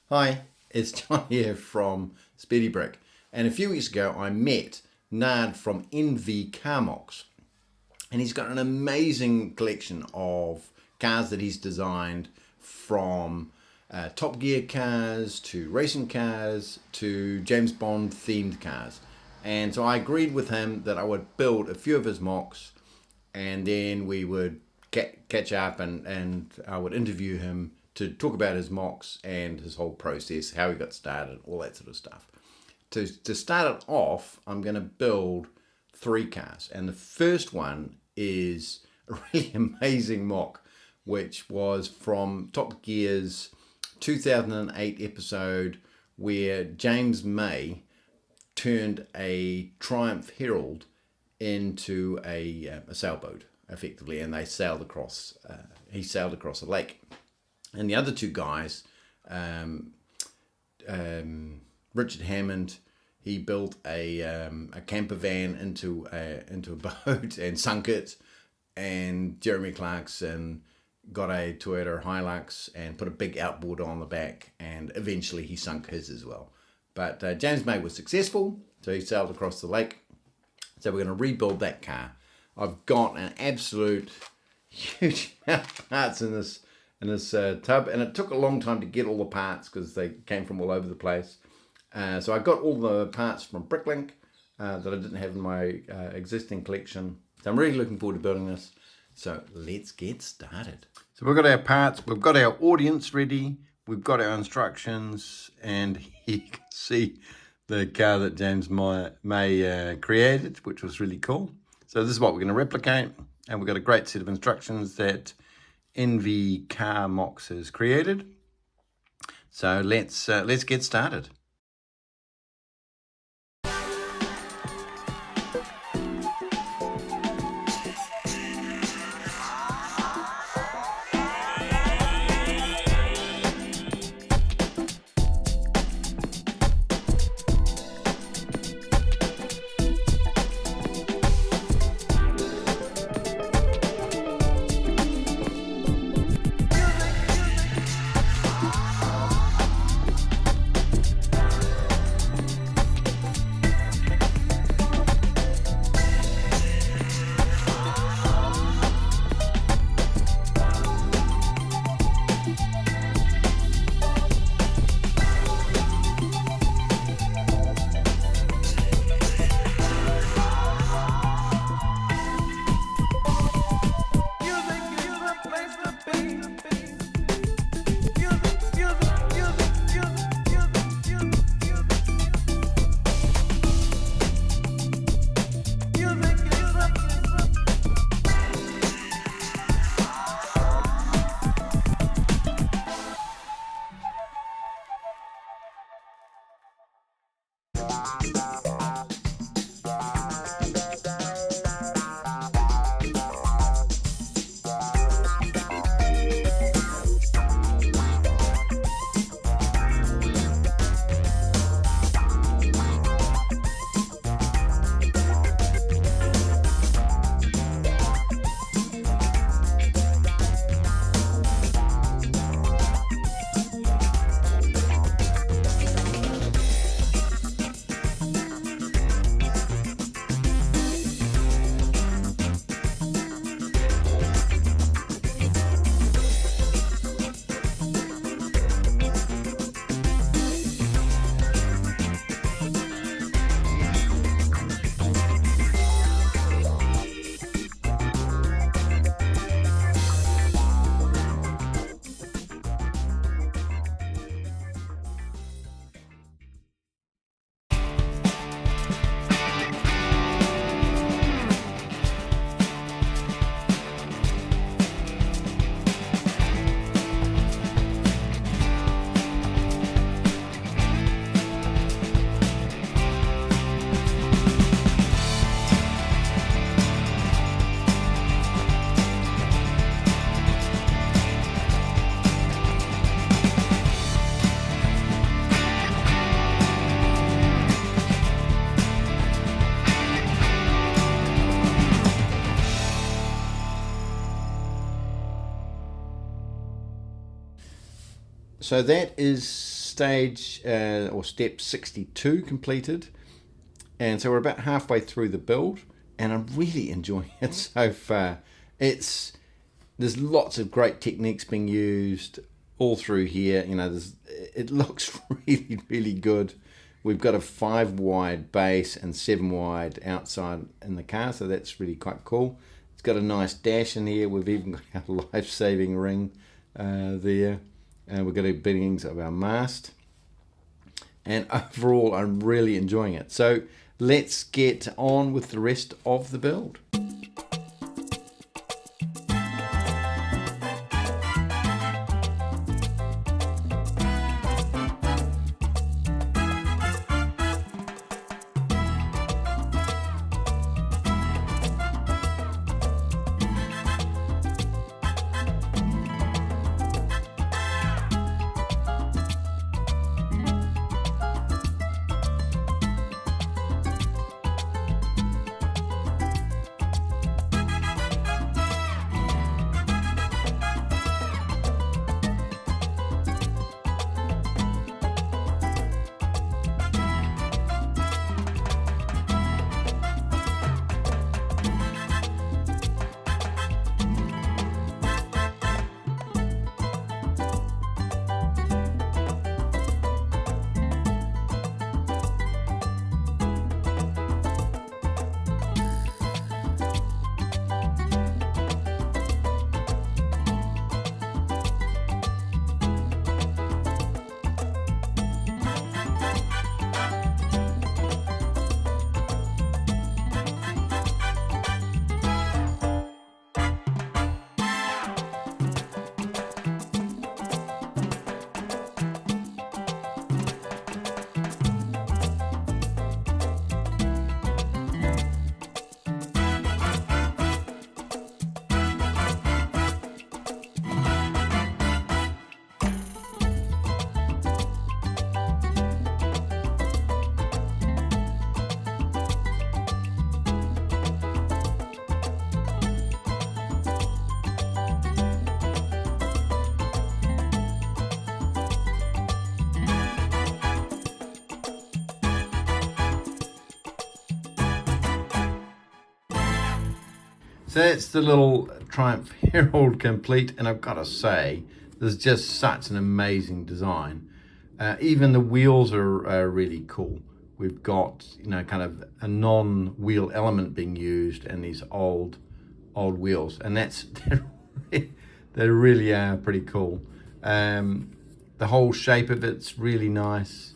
Hi, it's John here from Speedy Brick, and a few weeks ago I met Nard from NV Carmocs, and he's got an amazing collection of cars that he's designed, from Top Gear cars to racing cars to James Bond themed cars. And so I agreed with him that I would build a few of his MOCs, and then we would catch up, and I would interview him to talk about his MOCs and his whole process, how he got started, all that sort of stuff. To start it off, I'm going to build 3 cars, and the first one is a really amazing MOC, which was from Top Gear's 2008 episode where James May turned a Triumph Herald into a sailboat, effectively, and they sailed across. He sailed across a lake, and the other 2 guys, Richard Hammond, he built a camper van into a boat and sunk it, and Jeremy Clarkson got a Toyota Hilux and put a big outboard on the back, and eventually he sunk his as well. But James May was successful, so he sailed across the lake. So we're going to rebuild that car. I've got an absolute huge amount of parts in this tub, and it took a long time to get all the parts because they came from all over the place. So I got all the parts from BrickLink that I didn't have in my existing collection. So I'm really looking forward to building this. So let's get started. So we've got our parts, we've got our audience ready, we've got our instructions, and you can see the car that James May created, which was really cool. So this is what we're going to replicate, and we've got a great set of instructions that NV Carmocs has created. So let's get started. So that is stage or step 62 completed, and so we're about halfway through the build, and I'm really enjoying it so far. There's lots of great techniques being used all through here. It looks really, really good. We've got a 5 wide base and 7 wide outside in the car, so that's really quite cool. It's got a nice dash in here. We've even got a life-saving ring there. And we've got a beginnings of our mast. And overall, I'm really enjoying it. So let's get on with the rest of the build. So that's the little Triumph Herald complete, and I've got to say, there's just such an amazing design. Even the wheels are really cool. We've got, kind of a non-wheel element being used, and these old wheels, and they really are pretty cool. The whole shape of it's really nice.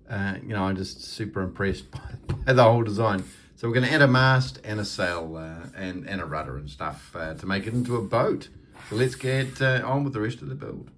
I'm just super impressed by the whole design. So we're going to add a mast and a sail and a rudder and stuff to make it into a boat. So let's get on with the rest of the build.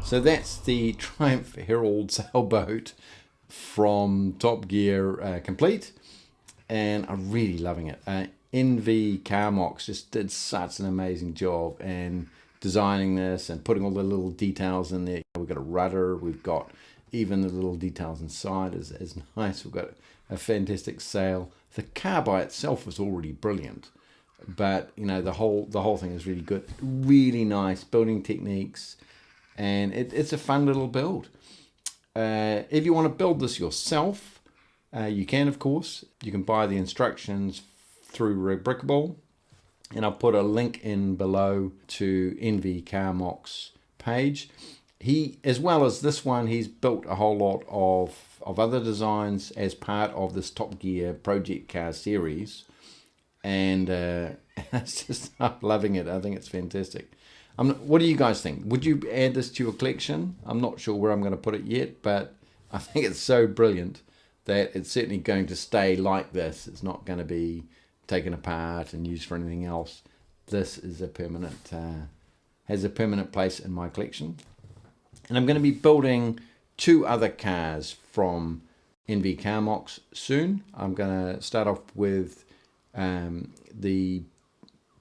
So that's the Triumph Herald sailboat from Top Gear complete, and I'm really loving it. NV Carmocs just did such an amazing job and designing this and putting all the little details in there. We've got a rudder, we've got even the little details inside is nice. We've got a fantastic sail. The car by itself was already brilliant, but the whole thing is really good. Really nice building techniques. And it's a fun little build. If you want to build this yourself, you can, of course. You can buy the instructions through BrickLink, and I'll put a link in below to NV Carmocs page. he, as well as this one, he's built a whole lot of other designs as part of this Top Gear project car series. And it's just, I'm loving it. I think it's fantastic. What do you guys think? Would you add this to your collection? I'm not sure where I'm going to put it yet, but I think it's so brilliant that it's certainly going to stay like this. It's not going to be taken apart and used for anything else. This is a permanent, has a permanent place in my collection. And I'm going to be building 2 other cars from NV Carmocs soon. I'm going to start off with the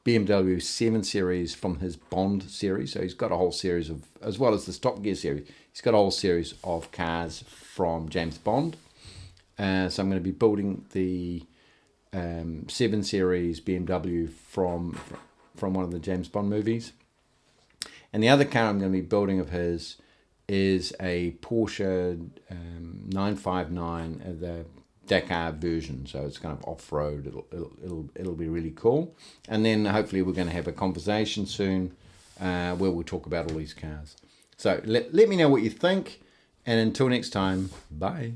BMW 7 Series from his Bond series. So he's got a whole series of, as well as the Top Gear series, he's got a whole series of cars from James Bond. So I'm going to be building the 7 Series BMW from one of the James Bond movies. And the other car I'm going to be building of his is a Porsche 959, the Dakar version, so it's kind of off-road. It'll be really cool. And then hopefully we're going to have a conversation soon where we'll talk about all these cars. So let me know what you think, and until next time, bye.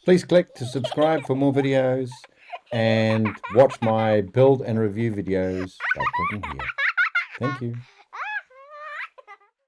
Please click to subscribe for more videos and watch my build and review videos by clicking here. Thank you.